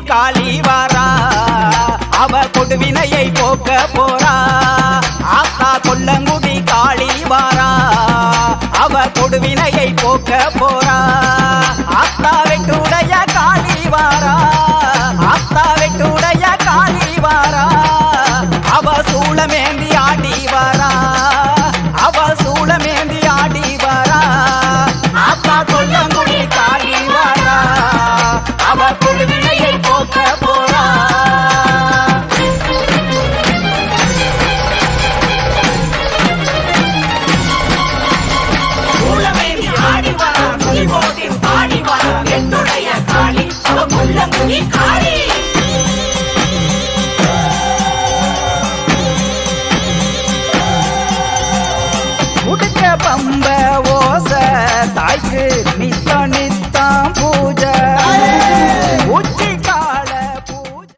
காளி வாரா, அவ கொடுவினையை போக்க போறா. ஆத்தா கொல்லங்குடி காளி வாரா, அவ கொடுவினையை போக்க போறா. ஆத்தா வெட்டுடைய காளி வாரா, ஆத்தா வெட்டுடைய காளி வாரா, அவ சூளமேந்தி ஆடி வாரா, அவ சூளமேந்தி ஆடி வாரா. ஆத்தா கொல்லங்குடி காளி வாரா, அவ கொடுவினையை போக்க போறா. சூளமேந்தி ஆடி வாரா, துளி போட்டி பாடி வாரா, வெட்டுடைய காளி அவ கொல்லங்குடி காளி.